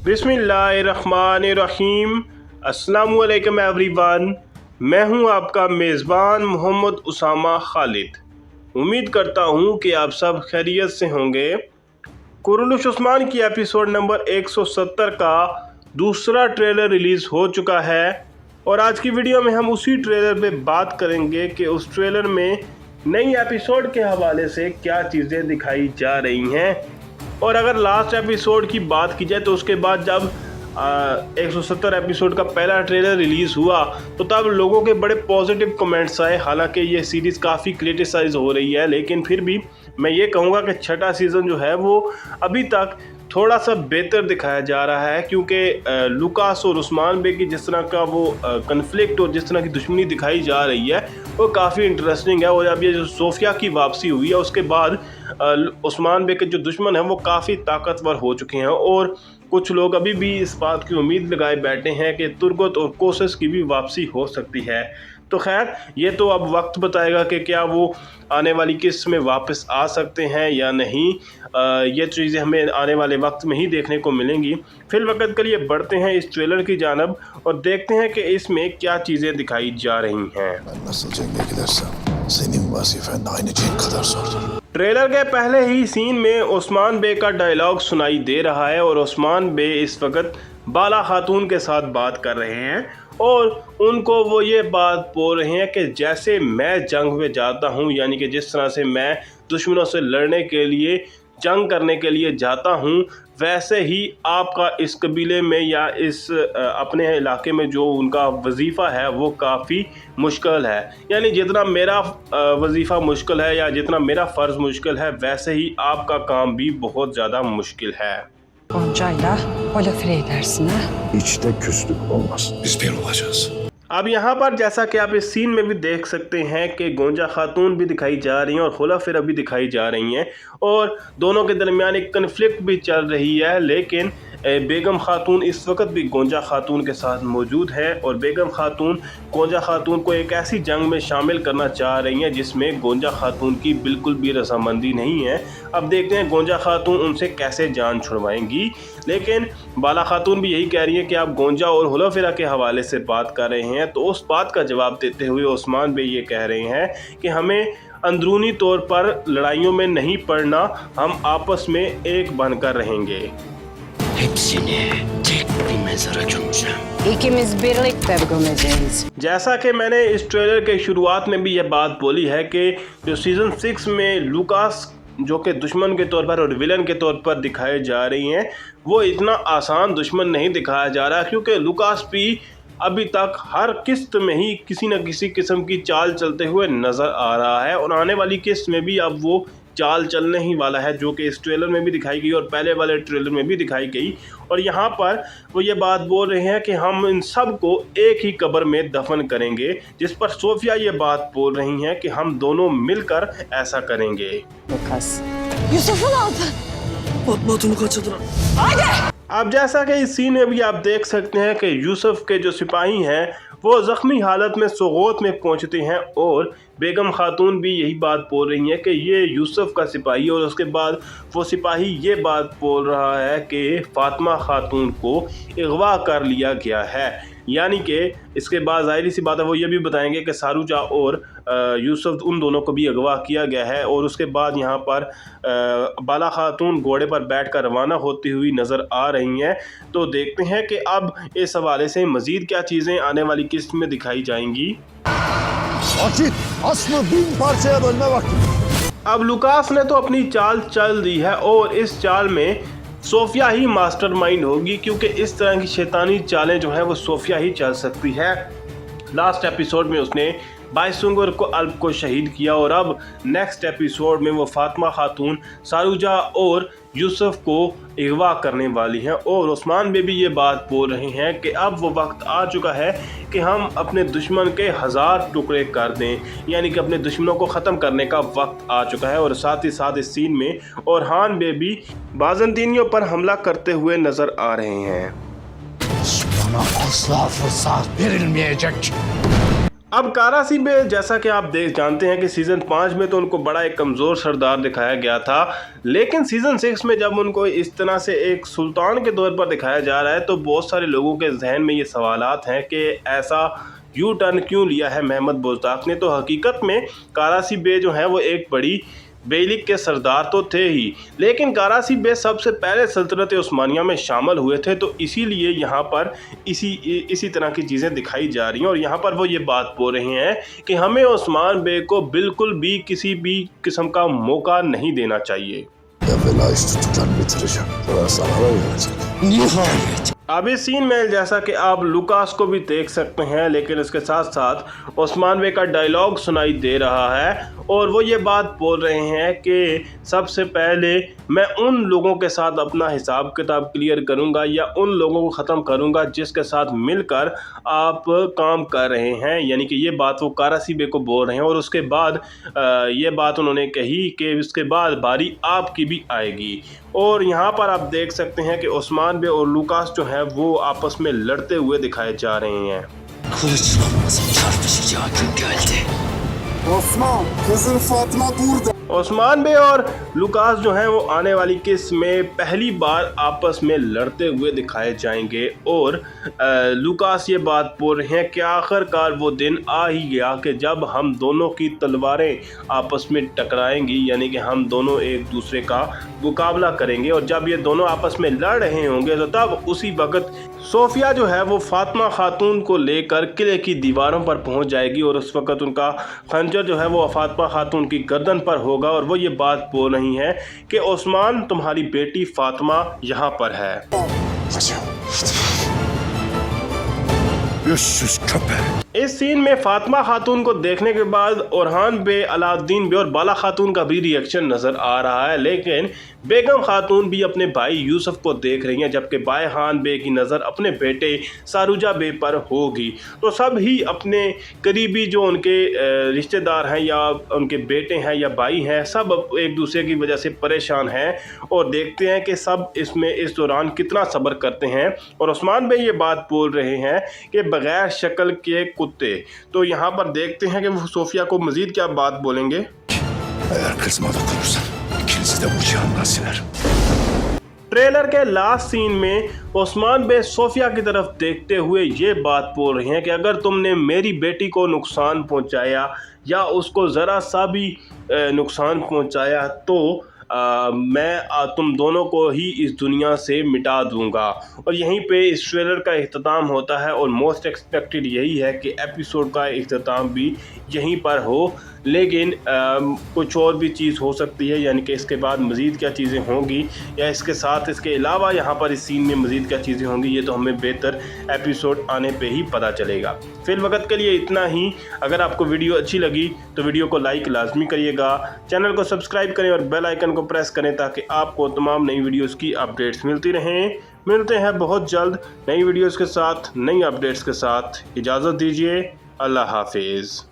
बिस्मिल्लाहिर्रहमानिर्रहीम। अस्सलामुअलैकुम एवरीवन। मैं हूं आपका मेज़बान मोहम्मद उसामा खालिद। उम्मीद करता हूं कि आप सब खैरियत से होंगे। कुरुलुश उस्मान की एपिसोड नंबर 170 का दूसरा ट्रेलर रिलीज़ हो चुका है और आज की वीडियो में हम उसी ट्रेलर पे बात करेंगे कि उस ट्रेलर में नई एपिसोड के हवाले से क्या चीज़ें दिखाई जा रही हैं। और अगर लास्ट एपिसोड की बात की जाए तो उसके बाद जब 170 एपिसोड का पहला ट्रेलर रिलीज़ हुआ तो तब लोगों के बड़े पॉजिटिव कमेंट्स आए। हालांकि ये सीरीज़ काफ़ी क्रिटिसाइज हो रही है, लेकिन फिर भी मैं ये कहूँगा कि छठा सीज़न जो है वो अभी तक थोड़ा सा बेहतर दिखाया जा रहा है, क्योंकि लुकास और उस्मान बे की जिस तरह का वो कन्फ्लिक्ट और जिस तरह की दुश्मनी दिखाई जा रही है वो काफ़ी इंटरेस्टिंग है। और अब ये जो सोफिया की वापसी हुई है उसके बाद उस्मान बे के जो दुश्मन हैं वो काफ़ी ताकतवर हो चुके हैं और कुछ लोग अभी भी इस बात की उम्मीद लगाए बैठे हैं कि तुर्गत और कोसस की भी वापसी हो सकती है। तो खैर ये तो अब वक्त बताएगा कि क्या वो आने वाली किस्त में वापस आ सकते हैं या नहीं। ये चीज़ें हमें आने वाले वक्त में ही देखने को मिलेंगी। फिल वक्त के लिए बढ़ते हैं इस ट्रेलर की जानब और देखते हैं कि इसमें क्या चीज़ें दिखाई जा रही हैं। ट्रेलर के पहले ही सीन में उस्मान बे का डायलॉग सुनाई दे रहा है और उस्मान बे इस वक्त बाला खातून के साथ बात कर रहे हैं और उनको वो ये बात बोल रहे हैं कि जैसे मैं जंग में जाता हूँ, यानी कि जिस तरह से मैं दुश्मनों से लड़ने के लिए जंग करने के लिए जाता हूँ, वैसे ही आपका इस कबीले में या इस अपने इलाके में जो उनका वजीफ़ा है वो काफ़ी मुश्किल है। यानी जितना मेरा वजीफ़ा मुश्किल है या जितना मेरा फ़र्ज़ मुश्किल है, वैसे ही आपका काम भी बहुत ज़्यादा मुश्किल है। Gonca'yla o lafı edersin ha? İçte küslük olmaz. Biz bir olacağız. अब यहाँ पर जैसा कि आप इस सीन में भी देख सकते हैं कि गोंजा खातून भी दिखाई जा रही हैं और खुला फिरा भी दिखाई जा रही हैं और दोनों के दरमियान एक कन्फ्लिक्ट भी चल रही है। लेकिन बेगम खातून इस वक्त भी गोंजा खातून के साथ मौजूद है और बेगम खातून गोंजा खातून को एक ऐसी जंग में शामिल करना चाह रही हैं जिसमें गोंजा खातून की बिल्कुल भी रजामंदी नहीं है। अब देखते हैं गोंजा खातून उनसे कैसे जान छुड़वाएंगी। लेकिन बाला खातून भी यही कह रही है कि आप गोंजा और हुला फिरा के हवाले से बात कर रहे हैं, तो उस बात का जवाब देते हुए उस्मान बे ये कह रहे हैं कि हमें अंदरूनी तौर पर लड़ाइयों में नहीं पड़ना, हम आपस में एक बनकर रहेंगे। Hepsini tek bir mezara gömeceğim. İkimiz birlikte gömeceğiz. जैसा कि मैंने इस ट्रेलर के शुरुआत में भी यह बात बोली है कि जो सीज़न 6 में लुकास जो कि दुश्मन के तौर पर और विलन के तौर पर दिखाए जा रही हैं, वो इतना आसान दुश्मन नहीं दिखाया जा रहा, क्योंकि लुकास भी अभी तक हर किस्त में ही किसी न किसी किस्म की चाल चलते हुए नज़र आ रहा है और आने वाली किस्त में भी अब वो चाल चलने ही वाला है, जो कि इस ट्रेलर में भी दिखाई गई और पहले वाले ट्रेलर में भी दिखाई गई। और यहाँ पर वो ये बात बोल रहे हैं कि हम इन सब को एक ही कब्र में दफन करेंगे, जिस पर सोफिया ये बात बोल रही हैं कि हम दोनों मिलकर ऐसा करेंगे। Lukas. Yusuf'un aldı. Batmatum'u kaçırdılar. अब जैसा कि इस सीन में भी आप देख सकते हैं कि यूसुफ के जो सिपाही हैं वो ज़ख्मी हालत में सोगोत में पहुंचते हैं और बेगम खातून भी यही बात बोल रही हैं कि ये यूसुफ का सिपाही, और उसके बाद वो सिपाही ये बात बोल रहा है कि फ़ातिमा खातून को अगवा कर लिया गया है। यानी कि इसके बाद ज़ाहिर सी बात है वो ये भी बताएंगे कि सारूजा और यूसुफ उन दोनों को भी अगवा किया गया है। और उसके बाद यहाँ पर बाला खातून घोड़े पर बैठकर रवाना होती हुई नज़र आ रही हैं। तो देखते हैं कि अब इस हवाले से मज़ीद क्या चीज़ें आने वाली किस्त में दिखाई जाएंगी। Vakit aslı 1000 parçaya bölme vakti. अब लुकास ने तो अपनी चाल चल दी है और इस चाल में सोफिया ही मास्टरमाइंड होगी, क्योंकि इस तरह की शैतानी चालें जो हैं वो सोफिया ही चल सकती है। लास्ट एपिसोड में उसने बाइसुंगर को अल्प को शहीद किया और अब नेक्स्ट एपिसोड में वो फातिमा खातून सारूजा और यूसुफ को अगवा करने वाली हैं। और उस्मान बे भी ये बात बोल रहे हैं कि अब वो वक्त आ चुका है कि हम अपने दुश्मन के 1000 टुकड़े कर दें, यानी कि अपने दुश्मनों को ख़त्म करने का वक्त आ चुका है। और साथ ही साथ इस सीन में ओरहान बे भी बाज़ंतीनियों पर हमला करते हुए नज़र आ रहे हैं। Bana asla fırsat verilmeyecek. अब कारासी में जैसा कि आप जानते हैं कि सीज़न 5 में तो उनको बड़ा एक कमज़ोर सरदार दिखाया गया था, लेकिन सीज़न 6 में जब उनको इस तरह से एक सुल्तान के तौर पर दिखाया जा रहा है तो बहुत सारे लोगों के जहन में ये सवालात हैं कि ऐसा यू टर्न क्यों लिया है महमद बोज़दाक ने। तो हकीकत में कारासी बे जो है वो एक बड़ी बेलिक के सरदार तो थे ही, लेकिन कारासी बे सबसे पहले सल्तनत उस्मानिया में शामिल हुए थे, तो इसीलिए यहाँ पर इसी तरह की चीज़ें दिखाई जा रही हैं। और यहाँ पर वो ये बात बोल रहे हैं कि हमें उस्मान बे को बिल्कुल भी किसी भी किस्म का मौका नहीं देना चाहिए। अब इस सीन में जैसा कि आप लुकास को भी देख सकते हैं, लेकिन इसके साथ साथ उस्मान बे का डायलॉग सुनाई दे रहा है और वो ये बात बोल रहे हैं कि सबसे पहले मैं उन लोगों के साथ अपना हिसाब किताब क्लियर करूंगा या उन लोगों को ख़त्म करूंगा जिसके साथ मिलकर आप काम कर रहे हैं। यानी कि ये बात वो कारासी बे को बोल रहे हैं और उसके बाद ये बात उन्होंने कही कि उसके बाद बारी आपकी भी आएगी। और यहाँ पर आप देख सकते हैं कि उस्मान बे और लुकास जो है वो आपस में लड़ते हुए दिखाए जा रहे हैं। Osman, kızın Fatma burada. Usman बे और लुकास जो हैं वो आने वाली किस्त में पहली बार आपस में लड़ते हुए दिखाए जाएंगे और लुकास ये बात बोल रहे हैं कि आखिरकार वो दिन आ ही गया कि जब हम दोनों की तलवारें आपस में टकराएंगी, यानी कि हम दोनों एक दूसरे का मुकाबला करेंगे। और जब ये दोनों आपस में लड़ रहे होंगे तो तब उसी वक्त सोफिया जो है वो फातिमा खातून को लेकर किले की दीवारों पर पहुंच जाएगी और उस वक्त उनका खंजर जो है वो फातिमा खातून की गर्दन पर होगा और वो ये बात बोल रही हैं कि उस्मान तुम्हारी बेटी फातिमा यहाँ पर है। इस सीन में फातिमा खातून को देखने के बाद ओरहान बे, अलाउद्दीन बे और बाला खातून का भी रिएक्शन नज़र आ रहा है, लेकिन बेगम खातून भी अपने भाई यूसुफ को देख रही हैं, जबकि बाय खान बे की नज़र अपने बेटे सारूजा बे पर होगी। तो सब ही अपने करीबी जो उनके रिश्तेदार हैं या उनके बेटे हैं या भाई हैं, सब एक दूसरे की वजह से परेशान हैं और देखते हैं कि सब इस दौरान कितना सब्र करते हैं। और उस्मान बे ये बात बोल रहे हैं कि बग़ैर शक्ल के कुत्ते। तो यहाँ पर देखते हैं कि वो सोफिया को मज़ीद क्या बात बोलेंगे। ट्रेलर के लास्ट सीन में उस्मान बे सोफिया की तरफ देखते हुए ये बात बोल रहे हैं कि अगर तुमने मेरी बेटी को नुकसान पहुंचाया या उसको ज़रा सा भी नुकसान पहुंचाया तो मैं तुम दोनों को ही इस दुनिया से मिटा दूंगा। और यहीं पे इस ट्रेलर का इख्तिताम होता है और मोस्ट एक्सपेक्टेड यही है कि एपिसोड का इख्तिताम भी यहीं पर हो, लेकिन कुछ और भी चीज़ हो सकती है, यानी कि इसके बाद मज़ीद क्या चीज़ें होंगी या इसके साथ इसके अलावा यहाँ पर इस सीन में मज़ीद क्या चीज़ें होंगी, ये तो हमें बेहतर एपिसोड आने पे ही पता चलेगा। फिर वक्त के लिए इतना ही। अगर आपको वीडियो अच्छी लगी तो वीडियो को लाइक लाजमी करिएगा, चैनल को सब्सक्राइब करें और बेल आइकन को प्रेस करें ताकि आपको तमाम नई वीडियोज़ की अपडेट्स मिलती रहें। मिलते हैं बहुत जल्द नई वीडियोज़ के साथ, नई अपडेट्स के साथ। इजाज़त दीजिए। अल्लाह हाफिज़।